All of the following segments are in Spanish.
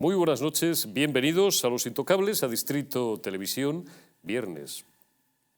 Muy buenas noches, bienvenidos a Los Intocables, a Distrito Televisión, viernes.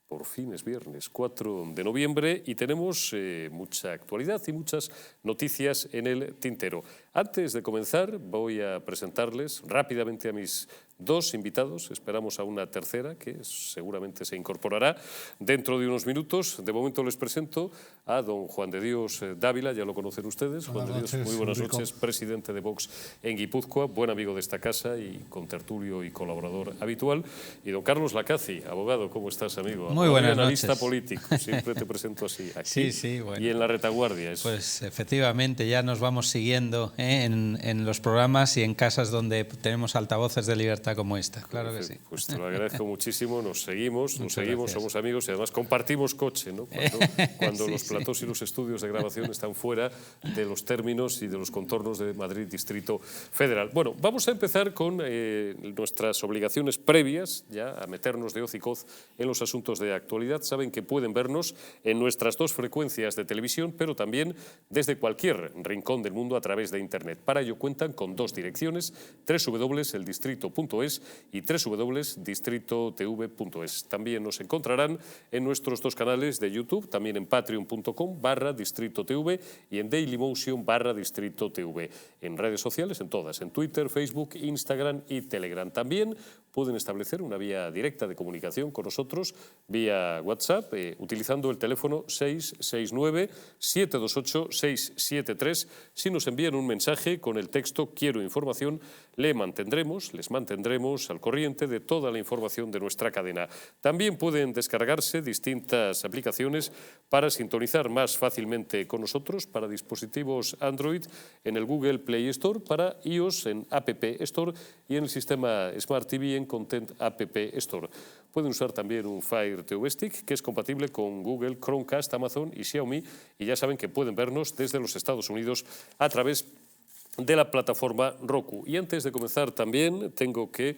Por fin es viernes, 4 de noviembre, y tenemos mucha actualidad y muchas noticias en el tintero. Antes de comenzar, voy a presentarles rápidamente a mis dos invitados. Esperamos a una tercera, que seguramente se incorporará dentro de unos minutos. De momento les presento a don Juan de Dios Dávila, ya lo conocen ustedes. Juan de Dios, muy buenas noches, presidente de Vox en Guipúzcoa, buen amigo de esta casa y contertulio y colaborador habitual. Y don Carlos Lacazi, abogado, ¿cómo estás, amigo? Muy buenas analista noches. político, siempre te presento así, aquí bueno. Y en la retaguardia. Pues efectivamente, ya nos vamos siguiendo en los programas y en casas donde tenemos altavoces de libertad como esta, claro que sí. Pues te lo agradezco muchísimo, nos seguimos, gracias. Somos amigos y además compartimos coche, ¿no? Cuando los platós y los estudios de grabación están fuera de los términos y de los contornos de Madrid Distrito Federal. Bueno, vamos a empezar con nuestras obligaciones previas, ya a meternos de hoz y coz en los asuntos de actualidad. Saben que pueden vernos en nuestras dos frecuencias de televisión, pero también desde cualquier rincón del mundo a través de Internet. Para ello cuentan con dos direcciones, www.eldistrito.es y www.distritotv.es. También nos encontrarán en nuestros dos canales de YouTube, también en patreon.com/distritotv y en dailymotion/distritotv. En redes sociales, en todas, en Twitter, Facebook, Instagram y Telegram. También pueden establecer una vía directa de comunicación con nosotros vía WhatsApp, utilizando el teléfono 669-728-673. Si nos envían un mensaje con el texto "Quiero información", les mantendremos al corriente de toda la información de nuestra cadena. También pueden descargarse distintas aplicaciones para sintonizar más fácilmente con nosotros para dispositivos Android en el Google Play Store, para iOS en App Store y en el sistema Smart TV en Content App Store. Pueden usar también un Fire TV Stick que es compatible con Google, Chromecast, Amazon y Xiaomi, y ya saben que pueden vernos desde los Estados Unidos a través de la plataforma Roku. Y antes de comenzar también tengo que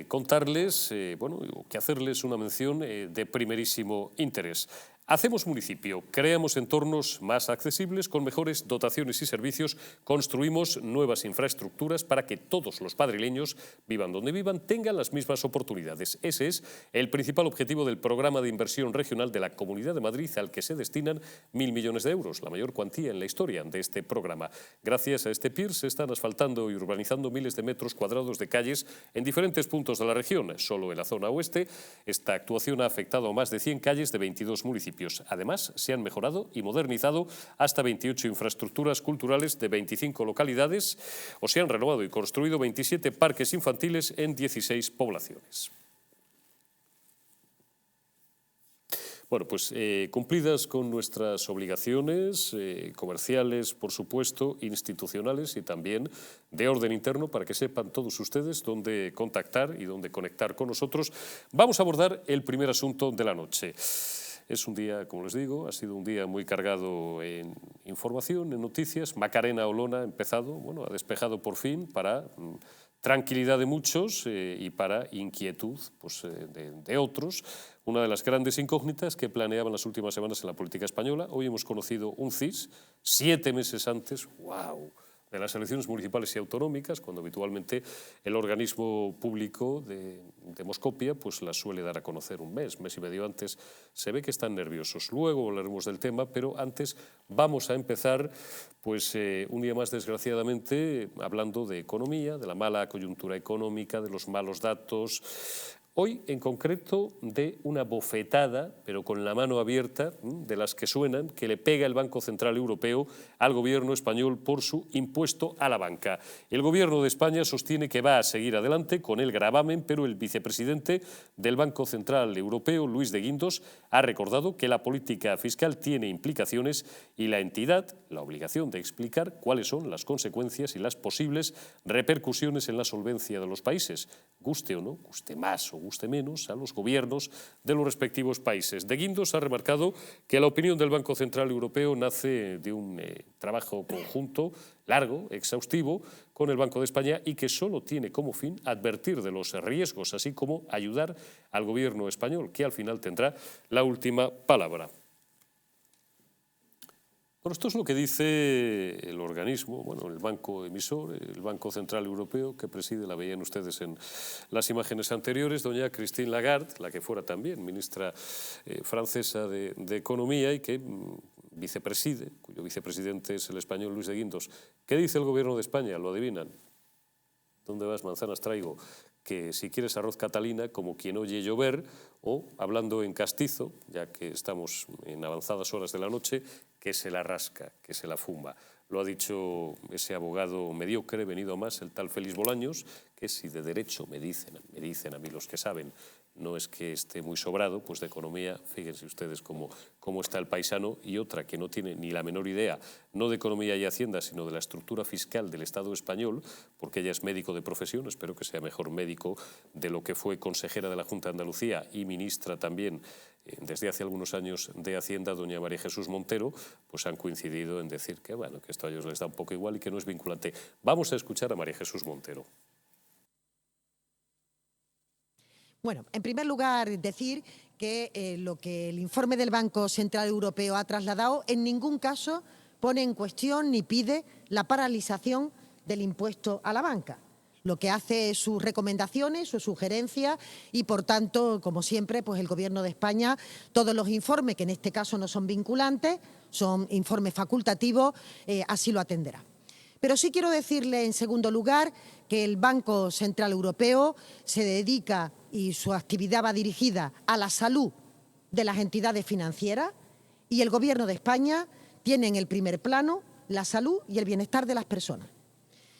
contarles, que hacerles una mención de primerísimo interés. Hacemos municipio, creamos entornos más accesibles con mejores dotaciones y servicios, construimos nuevas infraestructuras para que todos los madrileños, vivan donde vivan, tengan las mismas oportunidades. Ese es el principal objetivo del programa de inversión regional de la Comunidad de Madrid, al que se destinan 1.000 millones de euros, la mayor cuantía en la historia de este programa. Gracias a este PIR se están asfaltando y urbanizando miles de metros cuadrados de calles en diferentes puntos de la región. Solo en la zona oeste, esta actuación ha afectado a más de 100 calles de 22 municipios. Además, se han mejorado y modernizado hasta 28 infraestructuras culturales de 25 localidades, o se han renovado y construido 27 parques infantiles en 16 poblaciones. Bueno, pues cumplidas con nuestras obligaciones comerciales, por supuesto, institucionales y también de orden interno, para que sepan todos ustedes dónde contactar y dónde conectar con nosotros, vamos a abordar el primer asunto de la noche. Es un día, como les digo, ha sido un día muy cargado en información, en noticias. Macarena Olona ha empezado, ha despejado por fin, para tranquilidad de muchos y para inquietud de otros, una de las grandes incógnitas que planeaban las últimas semanas en la política española. Hoy hemos conocido un CIS, 7 meses antes, ¡wow!, de las elecciones municipales y autonómicas, cuando habitualmente el organismo público de Demoscopia pues las suele dar a conocer un mes y medio antes. Se ve que están nerviosos. Luego hablaremos del tema, pero antes vamos a empezar un día más, desgraciadamente, hablando de economía, de la mala coyuntura económica, de los malos datos. Hoy, en concreto, de una bofetada, pero con la mano abierta, de las que suenan, que le pega el Banco Central Europeo al gobierno español por su impuesto a la banca. El gobierno de España sostiene que va a seguir adelante con el gravamen, pero el vicepresidente del Banco Central Europeo, Luis de Guindos, ha recordado que la política fiscal tiene implicaciones y la entidad la obligación de explicar cuáles son las consecuencias y las posibles repercusiones en la solvencia de los países, guste o no, guste más o guste menos a los gobiernos de los respectivos países. De Guindos ha remarcado que la opinión del Banco Central Europeo nace de un trabajo conjunto, largo, exhaustivo, con el Banco de España, y que solo tiene como fin advertir de los riesgos, así como ayudar al gobierno español, que al final tendrá la última palabra. Bueno, esto es lo que dice el organismo, bueno, el banco emisor, el Banco Central Europeo, que preside, la veían ustedes en las imágenes anteriores, doña Christine Lagarde, la que fuera también ministra francesa de Economía y que vicepreside, cuyo vicepresidente es el español Luis de Guindos. ¿Qué dice el gobierno de España? ¿Lo adivinan? ¿Dónde vas, manzanas traigo? Que si quieres arroz Catalina, como quien oye llover, o, hablando en castizo, ya que estamos en avanzadas horas de la noche, que se la rasca, que se la fuma. Lo ha dicho ese abogado mediocre, venido a más, el tal Félix Bolaños, que si de derecho me dicen a mí los que saben, no es que esté muy sobrado, pues de economía, fíjense ustedes cómo está el paisano, y otra que no tiene ni la menor idea, no de economía y hacienda, sino de la estructura fiscal del Estado español, porque ella es médico de profesión, espero que sea mejor médico de lo que fue consejera de la Junta de Andalucía y ministra también desde hace algunos años de Hacienda, doña María Jesús Montero, pues han coincidido en decir que, bueno, que esto a ellos les da un poco igual y que no es vinculante. Vamos a escuchar a María Jesús Montero. Bueno, en primer lugar, decir que lo que el informe del Banco Central Europeo ha trasladado en ningún caso pone en cuestión ni pide la paralización del impuesto a la banca. Lo que hace es sus recomendaciones, sus sugerencias y, por tanto, como siempre, pues el Gobierno de España, todos los informes, que en este caso no son vinculantes, son informes facultativos, así lo atenderá. Pero sí quiero decirle, en segundo lugar, que el Banco Central Europeo se dedica y su actividad va dirigida a la salud de las entidades financieras y el Gobierno de España tiene en el primer plano la salud y el bienestar de las personas.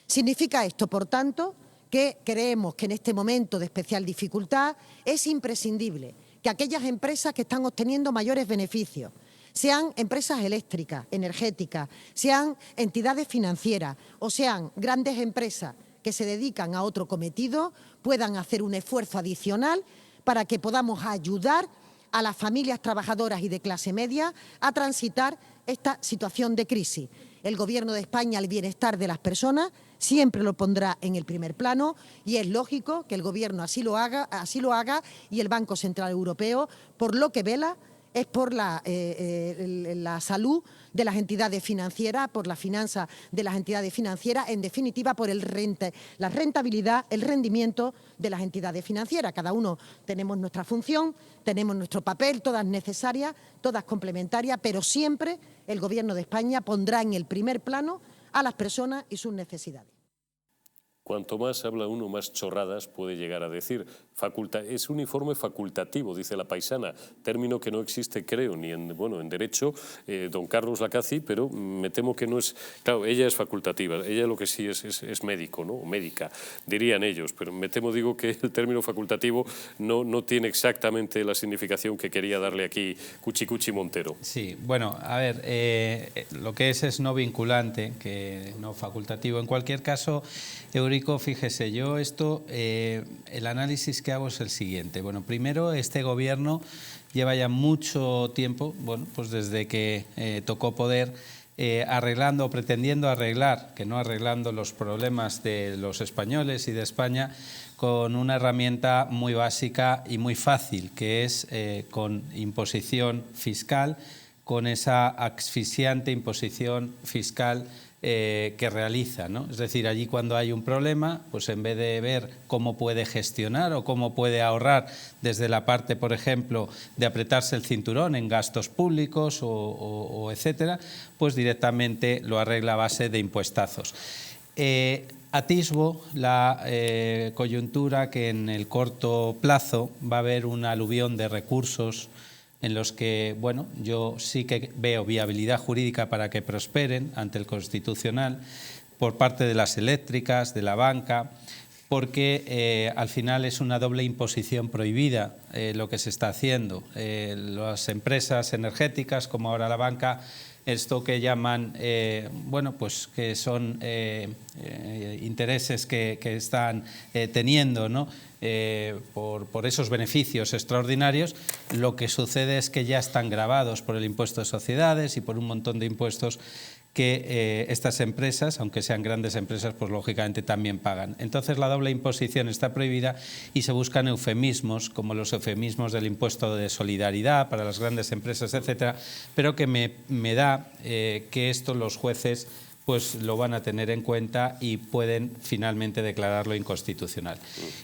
Significa esto, por tanto, que creemos que en este momento de especial dificultad es imprescindible que aquellas empresas que están obteniendo mayores beneficios, sean empresas eléctricas, energéticas, sean entidades financieras o sean grandes empresas que se dedican a otro cometido, puedan hacer un esfuerzo adicional para que podamos ayudar a las familias trabajadoras y de clase media a transitar esta situación de crisis. El Gobierno de España, el bienestar de las personas, siempre lo pondrá en el primer plano y es lógico que el Gobierno así lo haga y el Banco Central Europeo, por lo que vela, es por la salud de las entidades financieras, por la finanza de las entidades financieras, en definitiva por la rentabilidad, el rendimiento de las entidades financieras. Cada uno tenemos nuestra función, tenemos nuestro papel, todas necesarias, todas complementarias, pero siempre el Gobierno de España pondrá en el primer plano a las personas y sus necesidades. Cuanto más habla uno, más chorradas puede llegar a decir. Es un informe facultativo, dice la paisana, término que no existe, creo, ni en derecho, don Carlos Lacaci, pero me temo que no es... Claro, ella es facultativa, ella lo que sí es médico, ¿no? O médica, dirían ellos, pero me temo, digo, que el término facultativo no tiene exactamente la significación que quería darle aquí Cuchicuchi Montero. Sí, bueno, a ver, lo que es no vinculante, que no facultativo. En cualquier caso, Eurico, fíjese, yo el análisis que hago es el siguiente. Bueno, primero, este gobierno lleva ya mucho tiempo, bueno, pues desde que tocó poder, arreglando, pretendiendo arreglar, que no arreglando los problemas de los españoles y de España, con una herramienta muy básica y muy fácil, que es con imposición fiscal, con esa asfixiante imposición fiscal que realiza, ¿no? Es decir, allí cuando hay un problema, pues en vez de ver cómo puede gestionar o cómo puede ahorrar desde la parte, por ejemplo, de apretarse el cinturón en gastos públicos o etcétera, pues directamente lo arregla a base de impuestazos. Atisbo la coyuntura que en el corto plazo va a haber una aluvión de recursos en los que, bueno, yo sí que veo viabilidad jurídica para que prosperen ante el Constitucional por parte de las eléctricas, de la banca, porque al final es una doble imposición prohibida lo que se está haciendo. Las empresas energéticas, como ahora la banca, esto que llaman, bueno, pues que son intereses que están teniendo, ¿no? Por esos beneficios extraordinarios, lo que sucede es que ya están gravados por el impuesto de sociedades y por un montón de impuestos que estas empresas, aunque sean grandes empresas, pues lógicamente también pagan. Entonces la doble imposición está prohibida y se buscan eufemismos, como los eufemismos del impuesto de solidaridad para las grandes empresas, etcétera, pero que me da que esto los jueces pues lo van a tener en cuenta y pueden finalmente declararlo inconstitucional.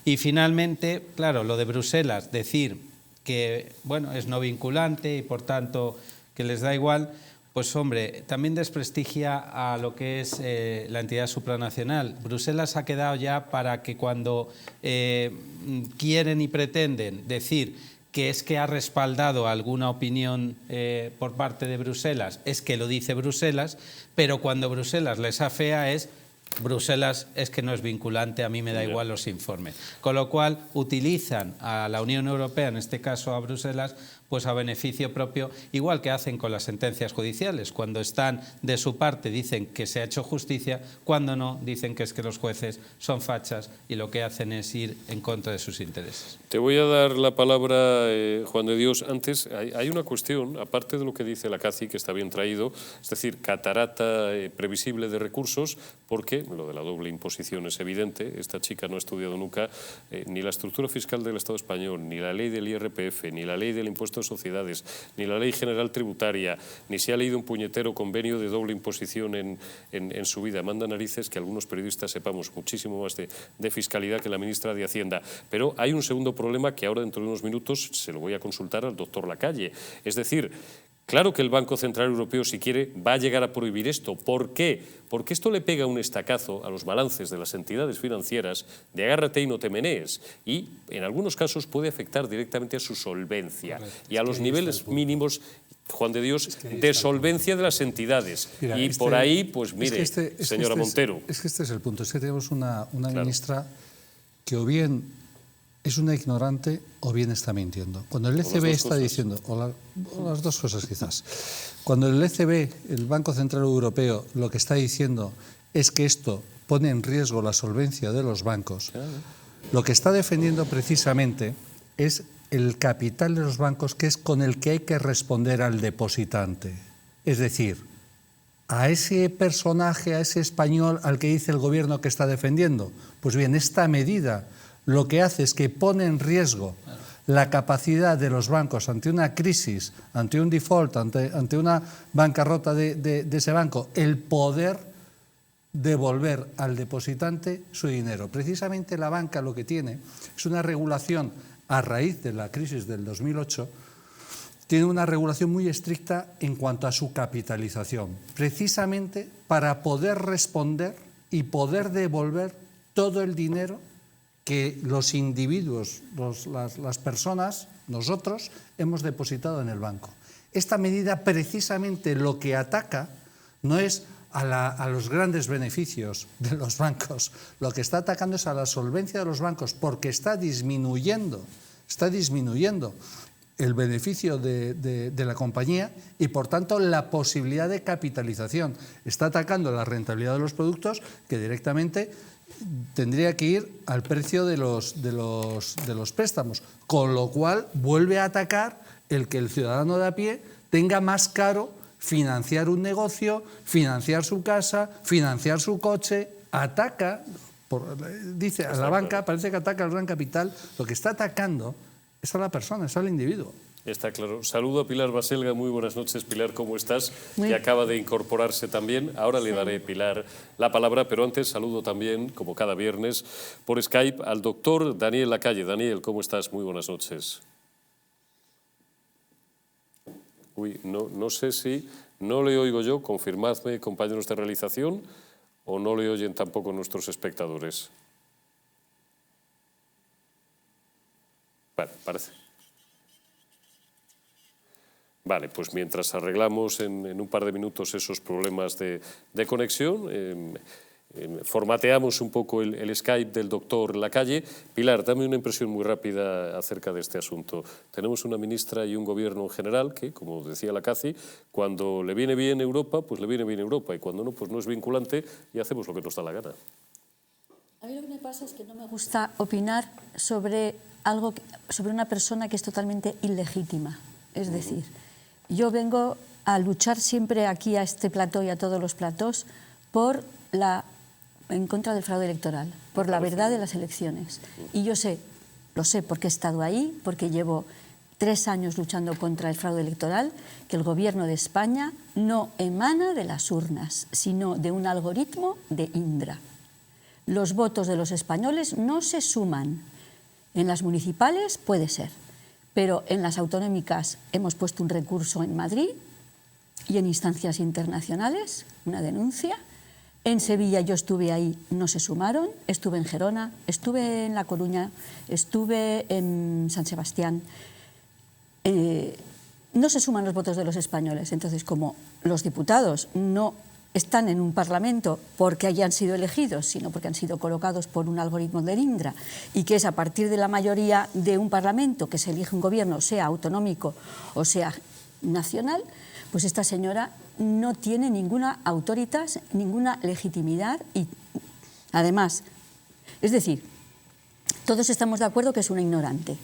Y finalmente, claro, lo de Bruselas, decir que bueno, es no vinculante y por tanto que les da igual, pues hombre, también desprestigia a lo que es la entidad supranacional. Bruselas ha quedado ya para que cuando quieren y pretenden decir que es que ha respaldado alguna opinión por parte de Bruselas, es que lo dice Bruselas, pero cuando Bruselas les afea es Bruselas es que no es vinculante, a mí me da igual los informes. Con lo cual utilizan a la Unión Europea, en este caso a Bruselas, pues a beneficio propio, igual que hacen con las sentencias judiciales. Cuando están de su parte dicen que se ha hecho justicia, cuando no dicen que es que los jueces son fachas y lo que hacen es ir en contra de sus intereses. Te voy a dar la palabra, Juan de Dios. Antes, hay una cuestión, aparte de lo que dice la CACI, que está bien traído, es decir, catarata previsible de recursos, porque lo de la doble imposición es evidente. Esta chica no ha estudiado nunca ni la estructura fiscal del Estado español, ni la ley del IRPF, ni la ley del impuesto de sociedades, ni la ley general tributaria, ni se ha leído un puñetero convenio de doble imposición en su vida. Manda narices que algunos periodistas sepamos muchísimo más de fiscalidad que la ministra de Hacienda. Pero hay un segundo problema que ahora dentro de unos minutos se lo voy a consultar al doctor Lacalle. Es decir, claro que el Banco Central Europeo, si quiere, va a llegar a prohibir esto. ¿Por qué? Porque esto le pega un estacazo a los balances de las entidades financieras de agárrate y no te menees. Y en algunos casos puede afectar directamente a su solvencia. Correcto. Y a los niveles mínimos, Juan de Dios, de solvencia de las entidades. Mira, y por ahí, pues mire, señora Montero. Es que este es el punto. Es que tenemos una ministra que o bien es una ignorante o bien está mintiendo. Cuando el ECB está diciendo, o las dos cosas quizás, cuando el ECB, el Banco Central Europeo, lo que está diciendo es que esto pone en riesgo la solvencia de los bancos, lo que está defendiendo precisamente es el capital de los bancos, que es con el que hay que responder al depositante. Es decir, a ese personaje, a ese español al que dice el gobierno que está defendiendo. Pues bien, esta medida lo que hace es que pone en riesgo la capacidad de los bancos ante una crisis, ante un default, ante una bancarrota de ese banco, el poder devolver al depositante su dinero. Precisamente la banca lo que tiene es una regulación a raíz de la crisis del 2008, tiene una regulación muy estricta en cuanto a su capitalización, precisamente para poder responder y poder devolver todo el dinero que los individuos, las personas, nosotros, hemos depositado en el banco. Esta medida precisamente lo que ataca no es a los grandes beneficios de los bancos, lo que está atacando es a la solvencia de los bancos, porque está disminuyendo el beneficio de la compañía y, por tanto, la posibilidad de capitalización. Está atacando la rentabilidad de los productos, que directamente tendría que ir al precio de los préstamos, con lo cual vuelve a atacar el que el ciudadano de a pie tenga más caro financiar un negocio, financiar su casa, financiar su coche. Ataca, dice a la banca, parece que ataca al gran capital. Lo que está atacando es a la persona, es al individuo. Está claro. Saludo a Pilar Baselga. Muy buenas noches, Pilar, ¿cómo estás? Que acaba de incorporarse también. Ahora le daré, Pilar, la palabra, pero antes saludo también, como cada viernes, por Skype al doctor Daniel Lacalle. Daniel, ¿cómo estás? Muy buenas noches. Uy, no sé si no le oigo yo, confirmadme, compañeros de realización, o no le oyen tampoco nuestros espectadores. Bueno, parece. Vale, pues mientras arreglamos en un par de minutos esos problemas de conexión, formateamos un poco el Skype del doctor Lacalle. Pilar, dame una impresión muy rápida acerca de este asunto. Tenemos una ministra y un gobierno en general que, como decía la CACI, cuando le viene bien Europa, pues le viene bien Europa, y cuando no, pues no es vinculante y hacemos lo que nos da la gana. A mí lo que me pasa es que no me gusta opinar sobre una persona que es totalmente ilegítima. Es decir, yo vengo a luchar siempre aquí a este plató y a todos los platós en contra del fraude electoral, por la verdad de las elecciones. Y yo lo sé porque he estado ahí, porque llevo 3 años luchando contra el fraude electoral, que el gobierno de España no emana de las urnas, sino de un algoritmo de Indra. Los votos de los españoles no se suman. En las municipales puede ser, pero en las autonómicas hemos puesto un recurso en Madrid y en instancias internacionales, una denuncia. En Sevilla yo estuve ahí, no se sumaron, estuve en Gerona, estuve en La Coruña, estuve en San Sebastián. No se suman los votos de los españoles. Entonces, como los diputados no están en un parlamento porque hayan sido elegidos, sino porque han sido colocados por un algoritmo de Indra, y que es a partir de la mayoría de un parlamento que se elige un gobierno, sea autonómico o sea nacional, pues esta señora no tiene ninguna autoritas, ninguna legitimidad y además, es decir, todos estamos de acuerdo que es una ignorante.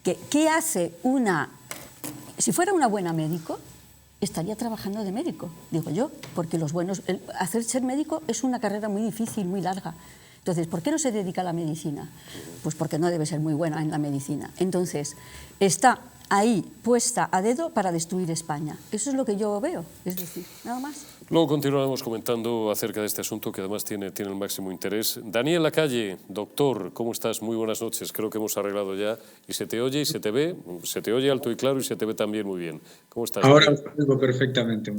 ¿Qué hace una... Si fuera una buena médico, estaría trabajando de médico, digo yo, porque ser médico es una carrera muy difícil, muy larga. Entonces, ¿por qué no se dedica a la medicina? Pues porque no debe ser muy buena en la medicina. Entonces, está ahí puesta a dedo para destruir España. Eso es lo que yo veo, es decir, nada más. Luego continuaremos comentando acerca de este asunto que además tiene el máximo interés. Daniel Lacalle, doctor, ¿cómo estás? Muy buenas noches. Creo que hemos arreglado ya y se te oye y se te ve, se te oye alto y claro y se te ve también muy bien. ¿Cómo estás? Ahora os oigo perfectamente.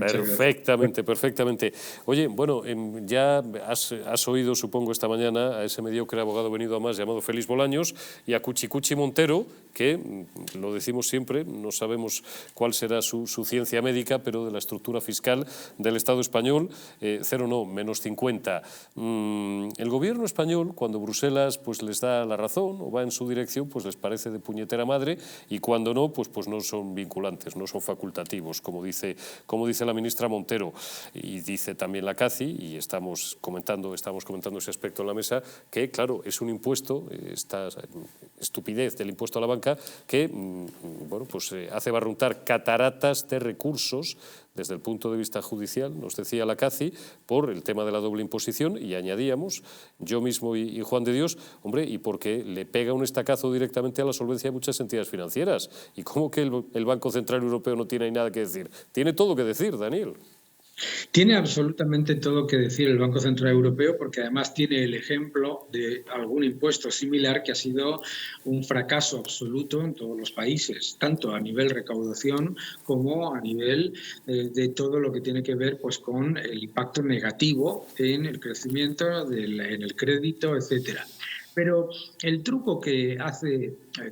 Perfectamente. Oye, bueno, ya has oído, supongo, esta mañana a ese mediocre abogado venido a más llamado Félix Bolaños y a Cuchicuchi Montero, que, lo decimos siempre, no sabemos cuál será su ciencia médica, pero de la estructura fiscal del Estado español, cero no, menos 50. El gobierno español, cuando Bruselas pues les da la razón o va en su dirección, pues les parece de puñetera madre, y cuando no, pues no son vinculantes, no son facultativos, como dice la ministra Montero. Y dice también la CACI, y estamos comentando ese aspecto en la mesa, que claro, es un impuesto, esta estupidez del impuesto a la banca, que bueno, pues hace barruntar cataratas de recursos desde el punto de vista judicial, nos decía la CACI, por el tema de la doble imposición, y añadíamos, yo mismo y Juan de Dios, hombre, y porque le pega un estacazo directamente a la solvencia de muchas entidades financieras. ¿Y cómo que el Banco Central Europeo no tiene nada que decir? Tiene todo que decir, Daniel. Tiene absolutamente todo que decir el Banco Central Europeo, porque además tiene el ejemplo de algún impuesto similar que ha sido un fracaso absoluto en todos los países, tanto a nivel recaudación como a nivel de todo lo que tiene que ver pues, con el impacto negativo en el crecimiento, en el crédito, etcétera. Pero el truco que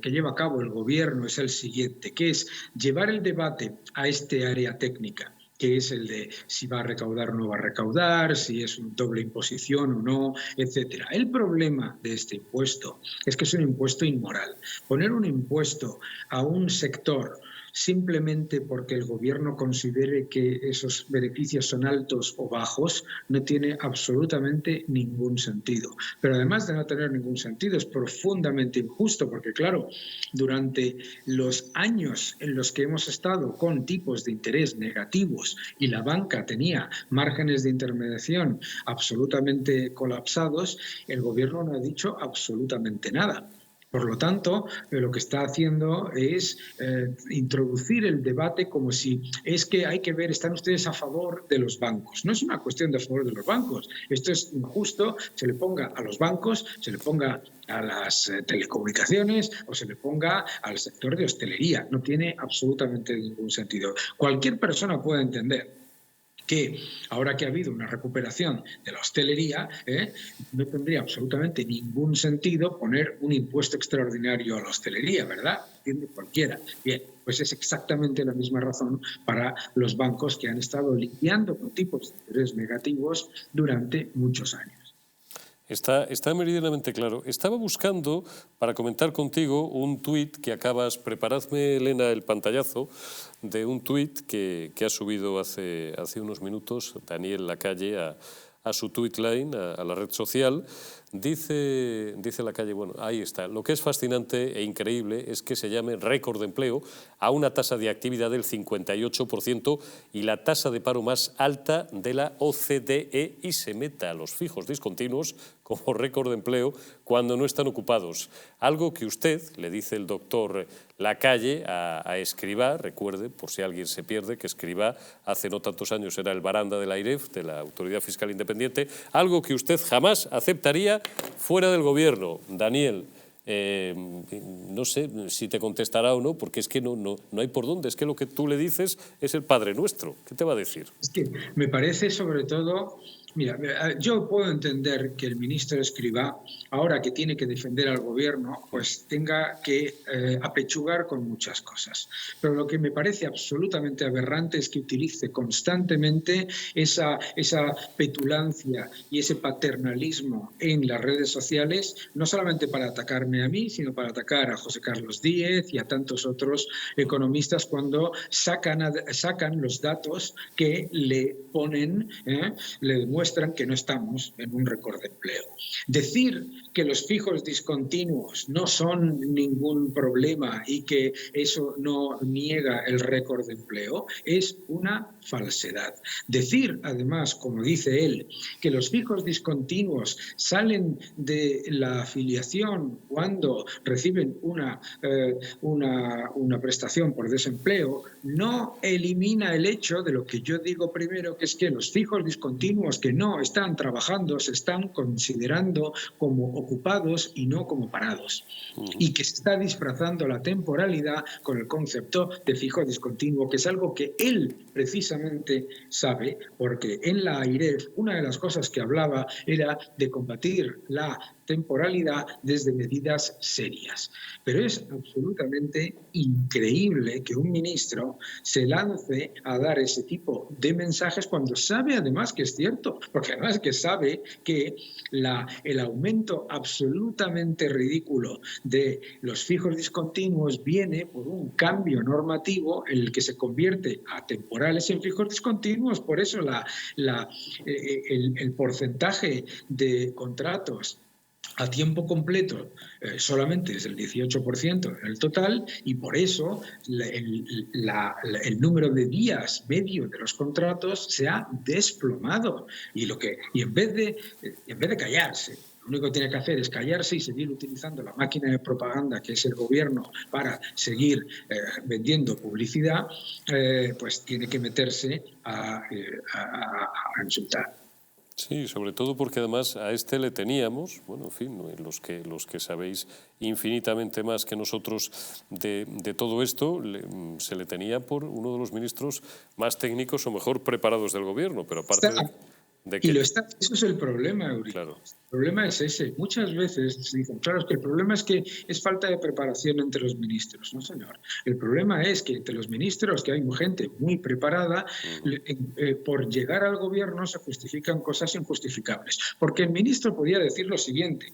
lleva a cabo el gobierno es el siguiente, que es llevar el debate a este área técnica, que es el de si va a recaudar o no va a recaudar, si es una doble imposición o no, etcétera. El problema de este impuesto es que es un impuesto inmoral. Poner un impuesto a un sector simplemente porque el gobierno considere que esos beneficios son altos o bajos, no tiene absolutamente ningún sentido. Pero además de no tener ningún sentido, es profundamente injusto, porque claro, durante los años en los que hemos estado con tipos de interés negativos y la banca tenía márgenes de intermediación absolutamente colapsados, el gobierno no ha dicho absolutamente nada. Por lo tanto, lo que está haciendo es introducir el debate como si es que hay que ver, están ustedes a favor de los bancos. No es una cuestión de a favor de los bancos. Esto es injusto, se le ponga a los bancos, se le ponga a las telecomunicaciones o se le ponga al sector de hostelería. No tiene absolutamente ningún sentido. Cualquier persona puede entender que ahora que ha habido una recuperación de la hostelería, no tendría absolutamente ningún sentido poner un impuesto extraordinario a la hostelería, ¿verdad? Entiende cualquiera. Bien, pues es exactamente la misma razón para los bancos que han estado lidiando con tipos de interés negativos durante muchos años. Está meridianamente claro. Estaba buscando, para comentar contigo, un tuit que acabas, preparadme, Elena, el pantallazo, de un tuit que ha subido hace unos minutos Daniel Lacalle a a su tweetline, a la red social. Dice Lacalle, bueno, ahí está. Lo que es fascinante e increíble es que se llame récord de empleo a una tasa de actividad del 58% y la tasa de paro más alta de la OCDE, y se meta a los fijos discontinuos como récord de empleo cuando no están ocupados. Algo que usted, le dice el doctor Lacalle a Escrivá, recuerde, por si alguien se pierde, que Escrivá hace no tantos años era el baranda de la AIREF, de la Autoridad Fiscal Independiente, algo que usted jamás aceptaría fuera del gobierno. Daniel, no sé si te contestará o no, porque es que no hay por dónde, es que lo que tú le dices es el Padre Nuestro. ¿Qué te va a decir? Es que me parece sobre todo... Mira, yo puedo entender que el ministro Escrivá, ahora que tiene que defender al gobierno, pues tenga que apechugar con muchas cosas. Pero lo que me parece absolutamente aberrante es que utilice constantemente esa petulancia y ese paternalismo en las redes sociales, no solamente para atacarme a mí, sino para atacar a José Carlos Díez y a tantos otros economistas cuando sacan los datos que le ponen, le demuestran que no estamos en un récord de empleo. Decir que los fijos discontinuos no son ningún problema y que eso no niega el récord de empleo es una falsedad. Decir, además, como dice él, que los fijos discontinuos salen de la afiliación cuando reciben una prestación por desempleo no elimina el hecho de lo que yo digo primero, que es que los fijos discontinuos que no están trabajando se están considerando como ocupados y no como parados, y que se está disfrazando la temporalidad con el concepto de fijo discontinuo, que es algo que él precisamente sabe, porque en la AIREF una de las cosas que hablaba era de combatir la temporalidad desde medidas serias. Pero es absolutamente increíble que un ministro se lance a dar ese tipo de mensajes cuando sabe además que es cierto, porque además que sabe que el aumento absolutamente ridículo de los fijos discontinuos viene por un cambio normativo en el que se convierte a temporales en fijos discontinuos. Por eso el porcentaje de contratos a tiempo completo solamente es el 18% del total, y por eso el número de días medio de los contratos se ha desplomado. Y en vez de callarse, lo único que tiene que hacer es callarse y seguir utilizando la máquina de propaganda que es el gobierno para seguir vendiendo publicidad, pues tiene que meterse a insultar. Sí, sobre todo porque además a este le teníamos, bueno, en fin, los que sabéis infinitamente más que nosotros de todo esto, se le tenía por uno de los ministros más técnicos o mejor preparados del gobierno, pero aparte de que... eso es el problema, Eurico. Claro. El problema es ese. Muchas veces se dicen, claro, es que el problema es que es falta de preparación entre los ministros. No, señor. El problema es que entre los ministros, que hay gente muy preparada, por llegar al gobierno se justifican cosas injustificables. Porque el ministro podía decir lo siguiente: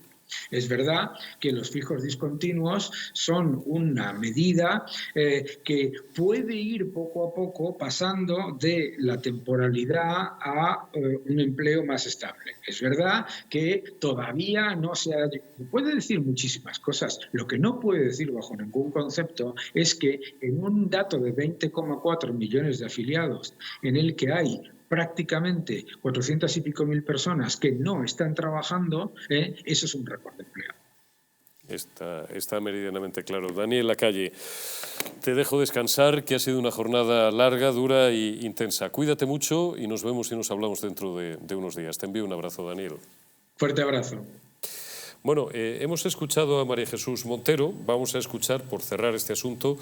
es verdad que los fijos discontinuos son una medida que puede ir poco a poco pasando de la temporalidad a un empleo más estable. Es verdad que todavía no se ha... Puede decir muchísimas cosas. Lo que no puede decir bajo ningún concepto es que en un dato de 20,4 millones de afiliados, en el que hay prácticamente 400 y pico mil personas que no están trabajando, eso es un récord de empleo. Está meridianamente claro. Daniel Lacalle, te dejo descansar, que ha sido una jornada larga, dura e intensa. Cuídate mucho y nos vemos y nos hablamos dentro de unos días. Te envío un abrazo, Daniel. Fuerte abrazo. Bueno, hemos escuchado a María Jesús Montero. Vamos a escuchar, por cerrar este asunto,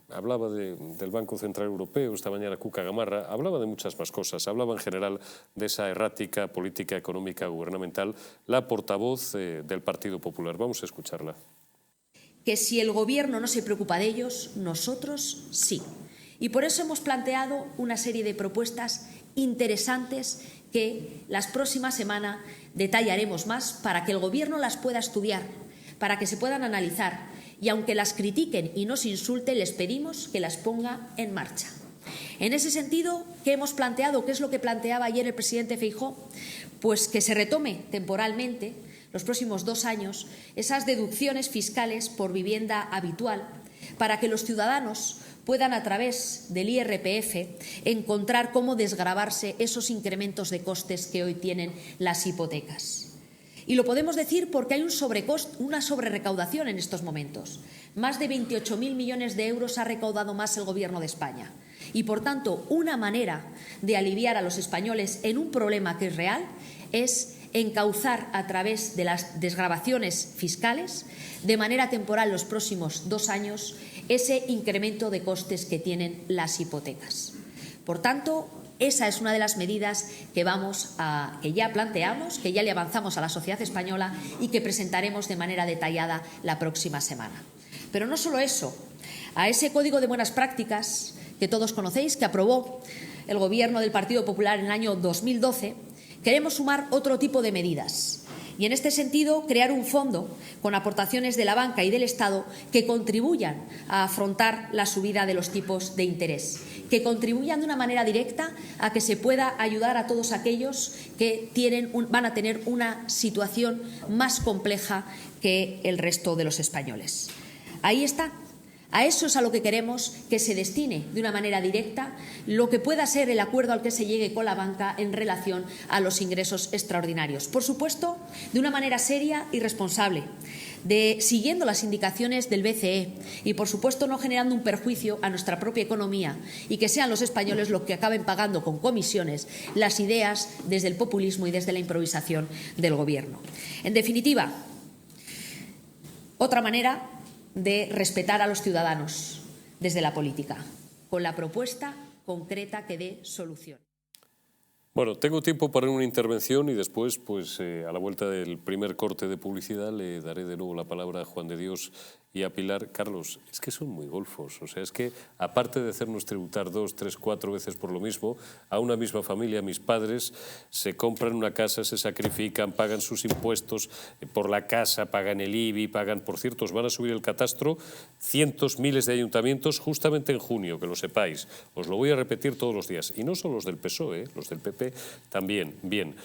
hablaba del Banco Central Europeo, esta mañana Cuca Gamarra, hablaba de muchas más cosas, hablaba en general de esa errática política económica gubernamental, la portavoz del Partido Popular. Vamos a escucharla. Que si el Gobierno no se preocupa de ellos, nosotros sí. Y por eso hemos planteado una serie de propuestas interesantes que las próximas semanas detallaremos más para que el Gobierno las pueda estudiar, para que se puedan analizar, y aunque las critiquen y nos insulten, les pedimos que las ponga en marcha. En ese sentido, ¿qué hemos planteado? ¿Qué es lo que planteaba ayer el presidente Feijóo? Pues que se retome temporalmente, los próximos 2 años, esas deducciones fiscales por vivienda habitual, para que los ciudadanos puedan, a través del IRPF, encontrar cómo desgravarse esos incrementos de costes que hoy tienen las hipotecas. Y lo podemos decir porque hay una sobrerecaudación en estos momentos. Más de 28.000 millones de euros ha recaudado más el Gobierno de España. Y, por tanto, una manera de aliviar a los españoles en un problema que es real es encauzar a través de las desgravaciones fiscales, de manera temporal los próximos 2 años, ese incremento de costes que tienen las hipotecas. Por tanto, esa es una de las medidas que ya planteamos, que ya le avanzamos a la sociedad española y que presentaremos de manera detallada la próxima semana. Pero no solo eso, a ese Código de Buenas Prácticas que todos conocéis, que aprobó el Gobierno del Partido Popular en el año 2012, queremos sumar otro tipo de medidas. Y en este sentido, crear un fondo con aportaciones de la banca y del Estado que contribuyan a afrontar la subida de los tipos de interés, que contribuyan de una manera directa a que se pueda ayudar a todos aquellos que van a tener una situación más compleja que el resto de los españoles. Ahí está. A eso es a lo que queremos que se destine de una manera directa lo que pueda ser el acuerdo al que se llegue con la banca en relación a los ingresos extraordinarios. Por supuesto, de una manera seria y responsable, siguiendo las indicaciones del BCE y, por supuesto, no generando un perjuicio a nuestra propia economía y que sean los españoles los que acaben pagando con comisiones las ideas desde el populismo y desde la improvisación del Gobierno. En definitiva, otra manera de respetar a los ciudadanos desde la política, con la propuesta concreta que dé solución. Bueno, tengo tiempo para una intervención y después, pues a la vuelta del primer corte de publicidad, le daré de nuevo la palabra a Juan de Dios y a Pilar. Carlos, es que son muy golfos. O sea, es que aparte de hacernos tributar 2, 3, 4 veces por lo mismo, a una misma familia, mis padres se compran una casa, se sacrifican, pagan sus impuestos por la casa, pagan el IBI, pagan, por cierto, os van a subir el catastro cientos, miles de ayuntamientos justamente en junio, que lo sepáis. Os lo voy a repetir todos los días. Y no son los del PSOE, los del PP también. Bien,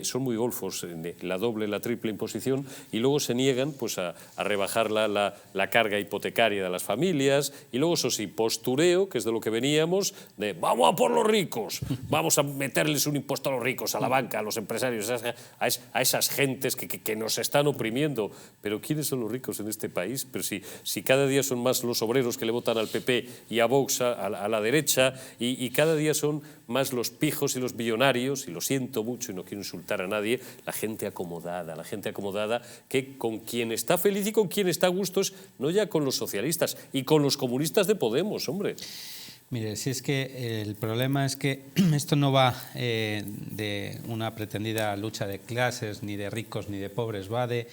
son muy golfos, la doble, la triple imposición, y luego se niegan pues a rebajar la carga hipotecaria de las familias, y luego eso sí, postureo, que es de lo que veníamos, de vamos a por los ricos, vamos a meterles un impuesto a los ricos, a la banca, a los empresarios, a esas gentes que nos están oprimiendo. Pero ¿quiénes son los ricos en este país? Pero si cada día son más los obreros que le votan al PP y a Vox a la derecha, y cada día son más los pijos y los billonarios, y lo siento mucho y no quiero insultar a nadie, la gente acomodada que con quien está feliz y con quien está a gusto es no ya con los socialistas y con los comunistas de Podemos, hombre. Mire, si es que el problema es que esto no va de una pretendida lucha de clases, ni de ricos ni de pobres, va de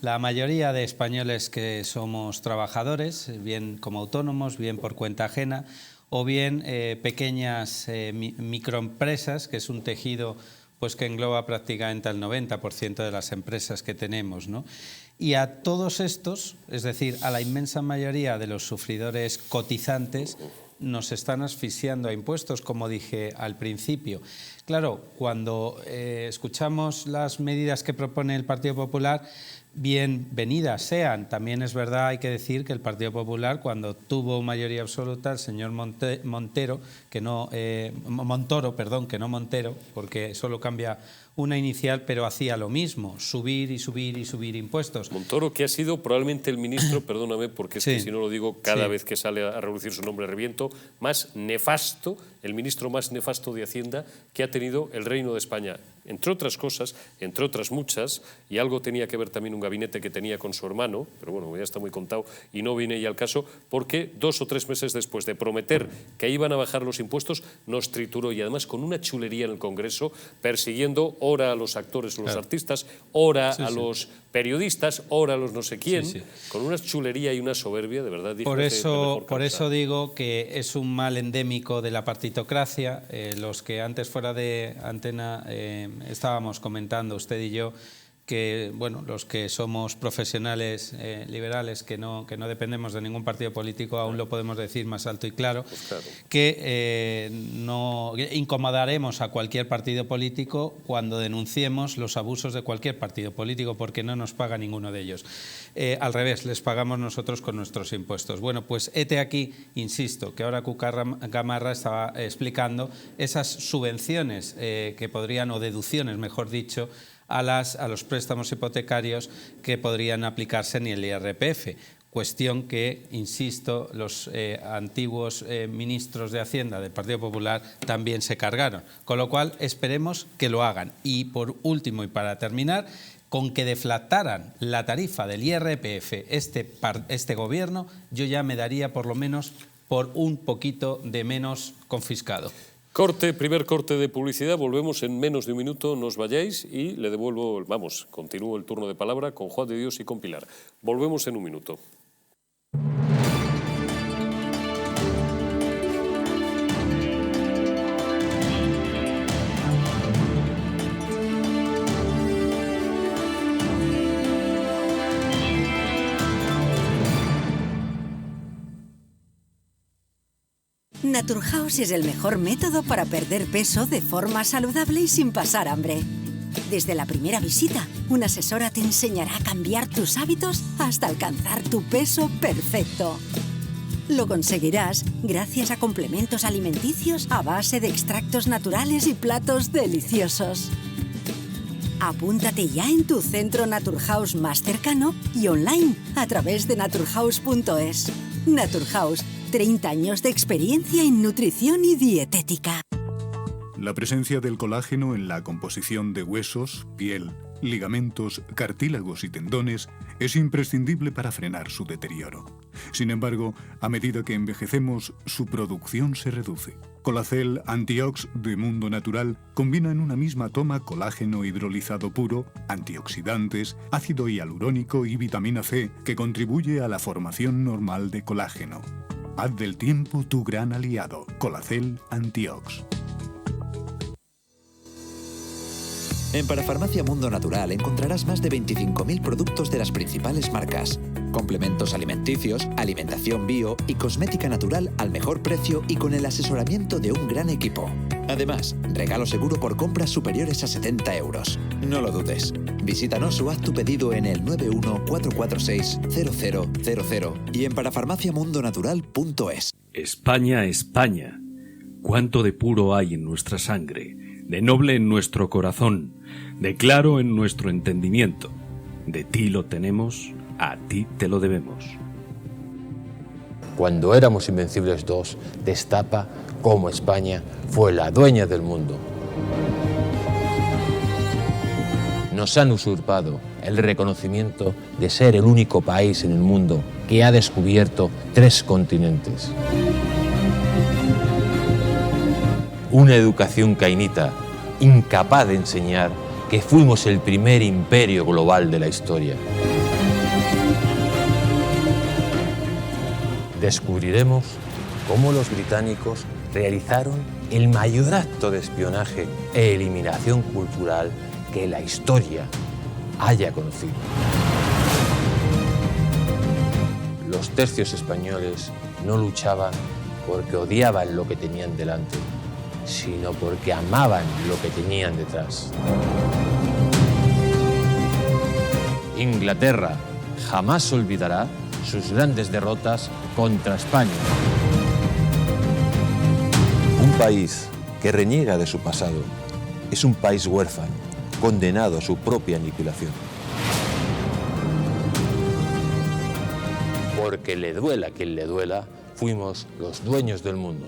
la mayoría de españoles que somos trabajadores, bien como autónomos, bien por cuenta ajena, o bien pequeñas microempresas, que es un tejido pues que engloba prácticamente al 90% de las empresas que tenemos, ¿no? Y a todos estos, es decir, a la inmensa mayoría de los sufridores cotizantes, nos están asfixiando a impuestos, como dije al principio. Claro, cuando escuchamos las medidas que propone el Partido Popular, bienvenidas sean. También es verdad, hay que decir que el Partido Popular, cuando tuvo mayoría absoluta, el señor Montoro, que no Montero, porque solo cambia una inicial, pero hacía lo mismo, subir y subir y subir impuestos. Montoro, que ha sido probablemente el ministro, perdóname, porque es que si no lo digo cada vez que sale a relucir su nombre reviento, más nefasto, el ministro más nefasto de Hacienda que ha tenido el Reino de España. Entre otras cosas, entre otras muchas, y algo tenía que ver también un gabinete que tenía con su hermano, pero bueno, ya está muy contado y no viene ya al caso, porque 2 o 3 meses después de prometer que iban a bajar los impuestos, nos trituró, y además con una chulería en el Congreso, persiguiendo ora a los actores o los artistas, ora a los periodistas, ora a los no sé quién, con una chulería y una soberbia, de verdad. Por eso digo que es un mal endémico de la partitocracia. Los que antes fuera de antena estábamos comentando, usted y yo, que los que somos profesionales liberales, que no dependemos de ningún partido político, aún lo podemos decir más alto y claro, Pues claro. que no incomodaremos a cualquier partido político cuando denunciemos los abusos de cualquier partido político, porque no nos paga ninguno de ellos. Al revés, les pagamos nosotros con nuestros impuestos. Bueno, pues hete aquí, insisto, que ahora Cuca Gamarra estaba explicando esas subvenciones que podrían, o deducciones, mejor dicho, a los préstamos hipotecarios que podrían aplicarse en el IRPF. Cuestión que, insisto, los antiguos ministros de Hacienda del Partido Popular también se cargaron. Con lo cual, esperemos que lo hagan. Y por último, y para terminar, con que deflactaran la tarifa del IRPF este gobierno, yo ya me daría por lo menos por un poquito de menos confiscado. Primer corte de publicidad, volvemos en menos de un minuto, no os vayáis y le devuelvo, continúo el turno de palabra con Juan de Dios y con Pilar. Volvemos en un minuto. Naturhaus es el mejor método para perder peso de forma saludable y sin pasar hambre. Desde la primera visita, una asesora te enseñará a cambiar tus hábitos hasta alcanzar tu peso perfecto. Lo conseguirás gracias a complementos alimenticios a base de extractos naturales y platos deliciosos. Apúntate ya en tu centro Naturhaus más cercano y online a través de naturhaus.es. Naturhaus, 30 años de experiencia en nutrición y dietética. La presencia del colágeno en la composición de huesos, piel, ligamentos, cartílagos y tendones es imprescindible para frenar su deterioro. Sin embargo, a medida que envejecemos, su producción se reduce. Colacel Antiox de Mundo Natural combina en una misma toma colágeno hidrolizado puro, antioxidantes, ácido hialurónico y vitamina C, que contribuye a la formación normal de colágeno. Haz del tiempo tu gran aliado. Colacel Antiox. En Parafarmacia Mundo Natural encontrarás más de 25.000 productos de las principales marcas, complementos alimenticios, alimentación bio y cosmética natural al mejor precio y con el asesoramiento de un gran equipo. Además, regalo seguro por compras superiores a 70 euros. No lo dudes. Visítanos o haz tu pedido en el 914460000 y en parafarmaciamundonatural.es. España, España. Cuánto de puro hay en nuestra sangre, de noble en nuestro corazón, de claro en nuestro entendimiento. De ti lo tenemos, a ti te lo debemos. Cuando éramos Invencibles 2, destapa cómo España fue la dueña del mundo. Nos han usurpado el reconocimiento de ser el único país en el mundo que ha descubierto 3 continentes. Una educación cainita, incapaz de enseñar que fuimos el primer imperio global de la historia. Descubriremos cómo los británicos realizaron el mayor acto de espionaje e eliminación cultural que la historia haya conocido. Los tercios españoles no luchaban porque odiaban lo que tenían delante, sino porque amaban lo que tenían detrás. Inglaterra jamás olvidará sus grandes derrotas contra España. Un país que reniega de su pasado es un país huérfano, condenado a su propia aniquilación. Porque le duela a quien le duela, fuimos los dueños del mundo.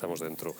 Estamos dentro.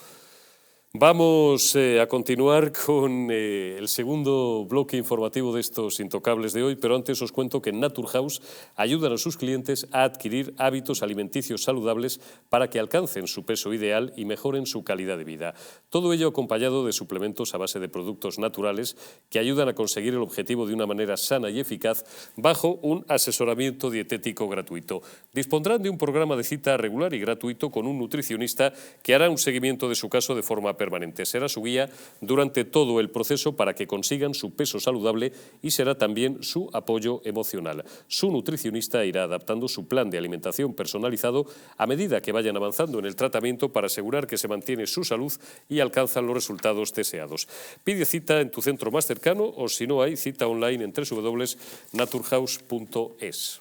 Vamos a continuar con el segundo bloque informativo de estos intocables de hoy, pero antes os cuento que en Naturhaus ayudan a sus clientes a adquirir hábitos alimenticios saludables para que alcancen su peso ideal y mejoren su calidad de vida. Todo ello acompañado de suplementos a base de productos naturales que ayudan a conseguir el objetivo de una manera sana y eficaz bajo un asesoramiento dietético gratuito. Dispondrán de un programa de cita regular y gratuito con un nutricionista que hará un seguimiento de su caso de forma permanente. Será su guía durante todo el proceso para que consigan su peso saludable y será también su apoyo emocional. Su nutricionista irá adaptando su plan de alimentación personalizado a medida que vayan avanzando en el tratamiento para asegurar que se mantiene su salud y alcanzan los resultados deseados. Pide cita en tu centro más cercano o, si no hay, cita online en www.naturhaus.es.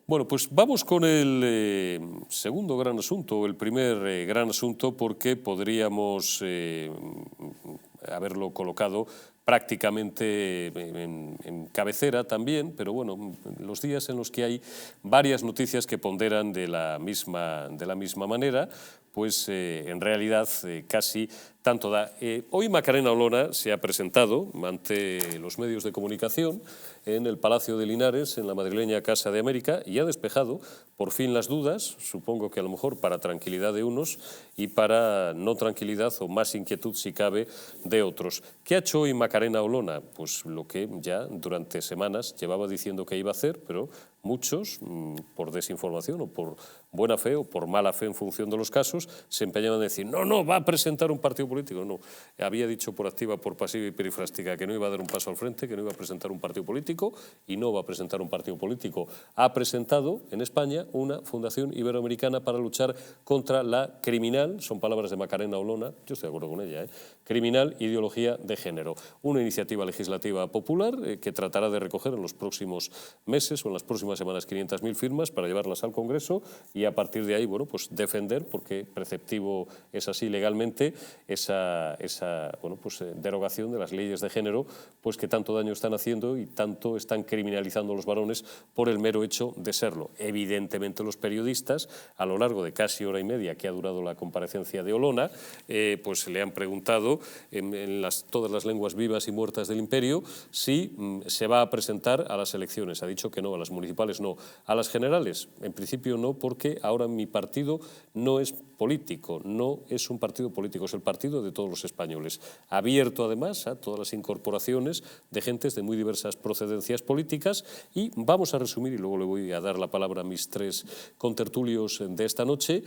Bueno, pues vamos con el segundo gran asunto, el primer gran asunto, porque podríamos haberlo colocado prácticamente en cabecera también, pero bueno, los días en los que hay varias noticias que ponderan de la misma manera, pues en realidad casi tanto da. Hoy Macarena Olona se ha presentado ante los medios de comunicación en el Palacio de Linares, en la madrileña Casa de América, y ha despejado por fin las dudas, supongo que a lo mejor para tranquilidad de unos y para no tranquilidad o más inquietud, si cabe, de otros. ¿Qué ha hecho hoy Macarena Olona? Pues lo que ya durante semanas llevaba diciendo que iba a hacer, pero muchos, por desinformación o por buena fe o por mala fe en función de los casos, se empeñaban a decir, no, va a presentar un partido político. No, había dicho por activa, por pasiva y perifrástica que no iba a dar un paso al frente, que no iba a presentar un partido político y no va a presentar un partido político. Ha presentado en España una fundación iberoamericana para luchar contra la criminal, son palabras de Macarena Olona, yo estoy de acuerdo con ella, criminal ideología de género. Una iniciativa legislativa popular que tratará de recoger en los próximos meses o en las próximas semanas 500.000 firmas para llevarlas al Congreso y a partir de ahí, bueno, pues defender, porque preceptivo es así legalmente, esa derogación de las leyes de género, pues que tanto daño están haciendo y tanto están criminalizando a los varones por el mero hecho de serlo. Evidentemente los periodistas, a lo largo de casi hora y media que ha durado la comparecencia de Olona, pues le han preguntado en todas las lenguas vivas y muertas del imperio si se va a presentar a las elecciones. Ha dicho que no, a las municipales no. A las generales, en principio no, porque ahora mi partido no es político, no es un partido político, es el partido de todos los españoles. Abierto además a todas las incorporaciones de gentes de muy diversas procedencias políticas y vamos a resumir, y luego le voy a dar la palabra a mis tres contertulios de esta noche,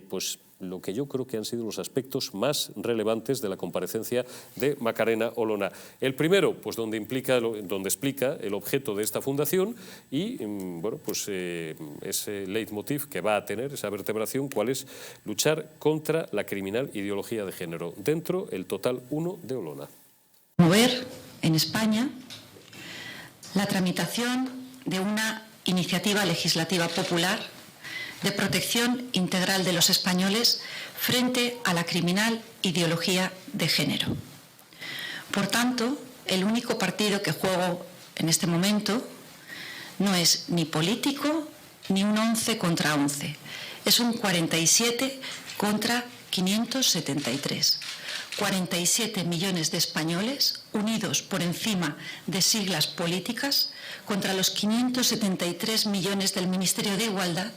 pues lo que yo creo que han sido los aspectos más relevantes de la comparecencia de Macarena Olona. El primero, pues donde explica el objeto de esta fundación y, bueno, pues ese leitmotiv que va a tener, esa vertebración, cuál es luchar contra la criminal ideología de género. Dentro, el total 1 de Olona. Promover en España la tramitación de una iniciativa legislativa popular de protección integral de los españoles frente a la criminal ideología de género. Por tanto, el único partido que juego en este momento no es ni político ni un 11 contra 11, es un 47 contra 573. 47 millones de españoles unidos por encima de siglas políticas contra los 573 millones del Ministerio de Igualdad,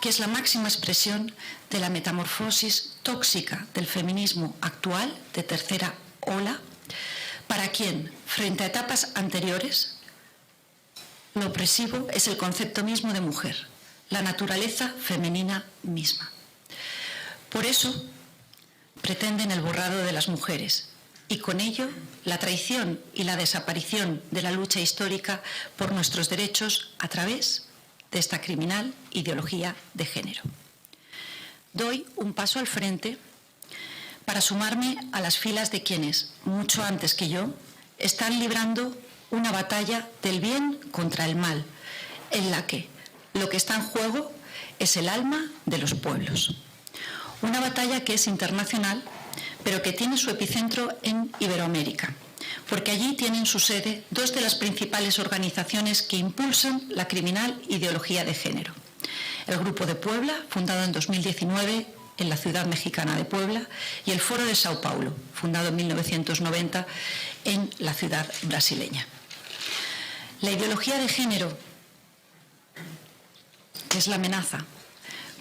que es la máxima expresión de la metamorfosis tóxica del feminismo actual, de tercera ola, para quien, frente a etapas anteriores, lo opresivo es el concepto mismo de mujer, la naturaleza femenina misma. Por eso, pretenden el borrado de las mujeres y con ello la traición y la desaparición de la lucha histórica por nuestros derechos a través de esta criminal ideología de género. Doy un paso al frente para sumarme a las filas de quienes, mucho antes que yo, están librando una batalla del bien contra el mal, en la que lo que está en juego es el alma de los pueblos. Una batalla que es internacional, pero que tiene su epicentro en Iberoamérica, porque allí tienen su sede dos de las principales organizaciones que impulsan la criminal ideología de género. el Grupo de Puebla, fundado en 2019 en la ciudad mexicana de Puebla, y el Foro de Sao Paulo, fundado en 1990 en la ciudad brasileña. La ideología de género, que es la amenaza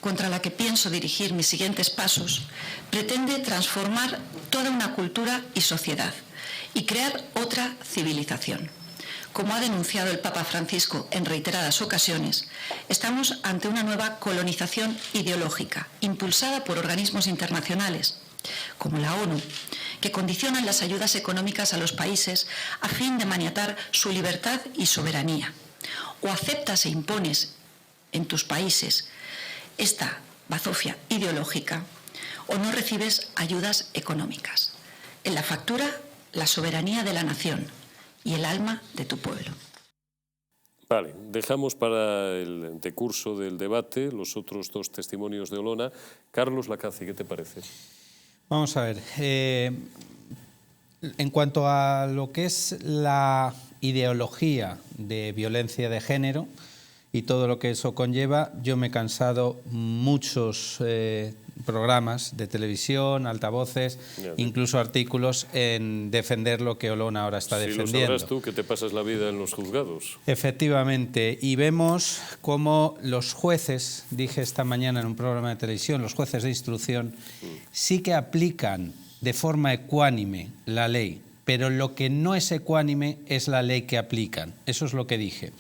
contra la que pienso dirigir mis siguientes pasos, pretende transformar toda una cultura y sociedad y crear otra civilización. Como ha denunciado el Papa Francisco en reiteradas ocasiones, estamos ante una nueva colonización ideológica, impulsada por organismos internacionales, como la ONU, que condicionan las ayudas económicas a los países a fin de maniatar su libertad y soberanía. O aceptas e impones en tus países esta bazofia ideológica, o no recibes ayudas económicas. En la factura, la soberanía de la nación y el alma de tu pueblo. Vale, dejamos para el decurso del debate los otros dos testimonios de Olona. Carlos Lacaci, ¿qué te parece? Vamos a ver, en cuanto a lo que es la ideología de violencia de género y todo lo que eso conlleva, yo me he cansado muchos programas de televisión, altavoces, incluso artículos en defender lo que Olona ahora está defendiendo. Si lo sabrás tú, que te pasas la vida en los juzgados. Efectivamente, y vemos cómo los jueces, dije esta mañana en un programa de televisión, los jueces de instrucción sí que aplican de forma ecuánime la ley, pero lo que no es ecuánime es la ley que aplican. Eso es lo que dije.